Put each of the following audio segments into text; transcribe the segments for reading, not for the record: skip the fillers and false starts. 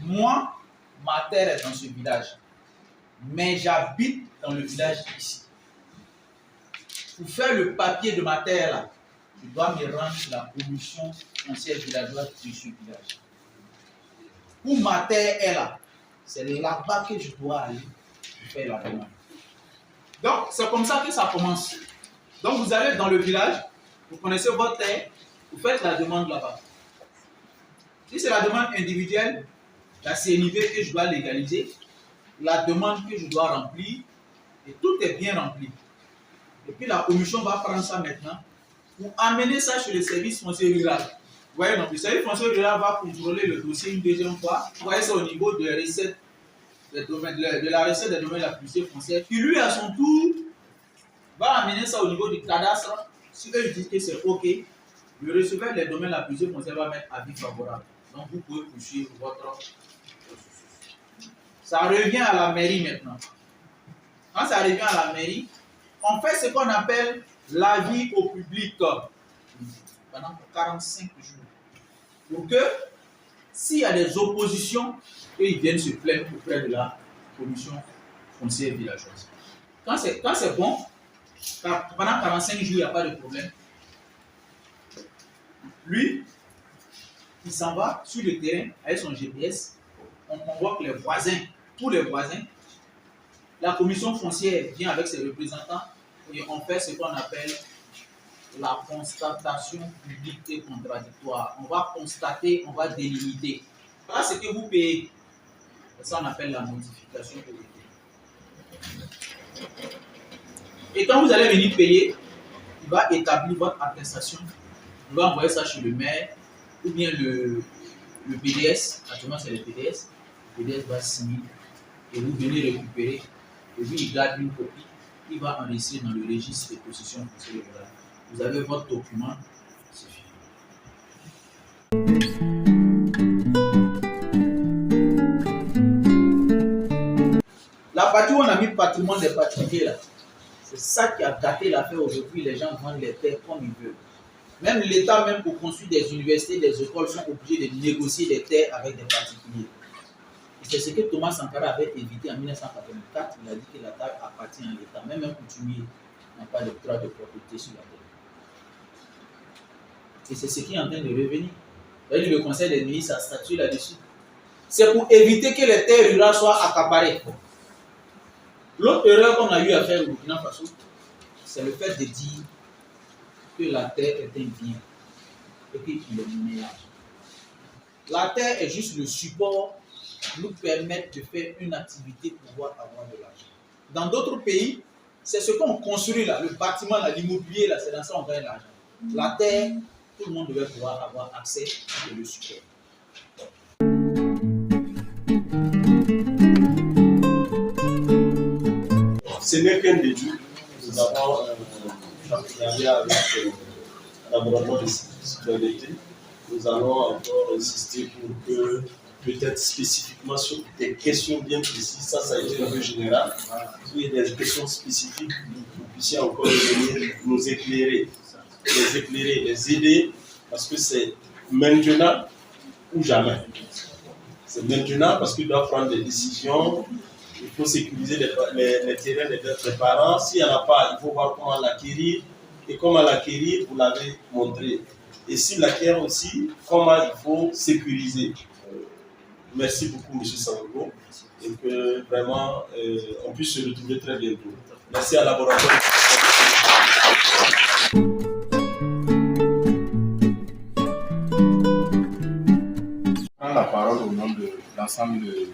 Moi, ma terre est dans ce village, mais j'habite dans le village ici. Pour faire le papier de ma terre là, je dois me rendre sur la commission foncière villageoise de ce village. Où ma terre est là, c'est là-bas que je dois aller faire la demande. Donc, c'est comme ça que ça commence. Donc, vous allez dans le village, vous connaissez votre terre, vous faites la demande là-bas. Si c'est la demande individuelle, la CNIV que je dois légaliser, la demande que je dois remplir, et tout est bien rempli. Et puis la commission va prendre ça maintenant pour amener ça chez le service foncier rural. Vous voyez, donc le service foncier rural va contrôler le dossier une deuxième fois. Vous voyez ça au niveau de la recette de la recette des domaines de la publicité foncière, qui lui à son tour va amener ça au niveau du cadastre. Si eux disent que c'est OK, le receveur des domaines de la publicité foncière va mettre avis favorable. Donc vous pouvez poursuivre votre. Ça revient à la mairie maintenant. Quand ça revient à la mairie, on fait ce qu'on appelle l'avis au public pendant 45 jours. Pour que, s'il y a des oppositions, ils viennent se plaindre auprès de la commission foncière villageoise. Quand c'est bon, pendant 45 jours, il n'y a pas de problème. Lui, il s'en va sur le terrain avec son GPS. On convoque les voisins, tous les voisins. La commission foncière vient avec ses représentants et on fait ce qu'on appelle la constatation publique et contradictoire. On va constater, on va délimiter. Voilà ce que vous payez. Ça, on appelle la notification publique. Et quand vous allez venir payer, il va établir votre attestation. Il va envoyer ça chez le maire ou bien le PDS. Actuellement, c'est le PDS. Le PDS va signer et vous venez récupérer. Et lui, il garde une copie. Il va enregistrer dans le registre de possession foncière. Vous avez votre document. C'est fini. La partie où on a mis le patrimoine des particuliers là, c'est ça qui a gâté l'affaire aujourd'hui. Les gens vendent les terres comme ils veulent. Même l'État, même pour construire des universités, des écoles, sont obligés de négocier des terres avec des particuliers. C'est ce que Thomas Sankara avait évité en 1984. Il a dit que la terre appartient à l'État. Même un coutumier n'a pas de droit de propriété sur la terre. Et c'est ce qui est en train de revenir. Le Conseil des ministres a statué là-dessus. C'est pour éviter que les terres rurales soient accaparées. L'autre erreur qu'on a eu à faire au Burkina Faso, c'est le fait de dire que la terre est un bien et qu'il est ménage. La terre est juste le support qui nous permet de faire une activité pour pouvoir avoir de l'argent. Dans d'autres pays, c'est ce qu'on construit là, le bâtiment, l'immobilier, là, c'est dans ça qu'on gagne l'argent. La terre, tout le monde devait pouvoir avoir accès et le support. Ce n'est qu'un début. Nous avons un partenariat avec le laboratoire de citoyenneté. Nous allons encore insister pour que, peut-être spécifiquement sur des questions bien précises, ça a été un peu général, il y a des questions spécifiques, vous puissiez encore venir nous éclairer, les aider, parce que c'est maintenant ou jamais. C'est maintenant parce qu'ils doivent prendre des décisions. Il faut sécuriser les terrains des parents. S'il n'y en a pas, il faut voir comment l'acquérir. Et comment l'acquérir, vous l'avez montré. Et s'il l'acquiert aussi, comment il faut sécuriser. Merci beaucoup, M. Sango. Et que vraiment, on puisse se retrouver très bientôt. Merci à laboratoire. Je prends la parole au nom de l'ensemble de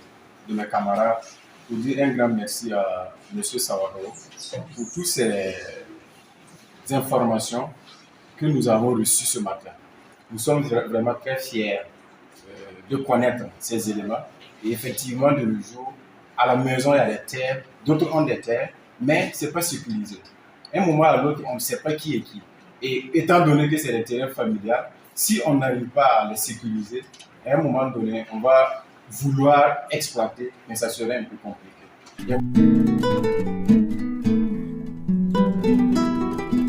mes camarades pour dire un grand merci à M. Sawaro pour toutes ces informations que nous avons reçues ce matin. Nous sommes vraiment très fiers de connaître ces éléments et effectivement de nos jours, à la maison, il y a des terres, d'autres ont des terres, mais ce n'est pas sécurisé. À un moment à l'autre, on ne sait pas qui est qui. Et étant donné que c'est des terrains familiales, si on n'arrive pas à les sécuriser, à un moment donné, on va vouloir exploiter, mais ça serait un peu compliqué.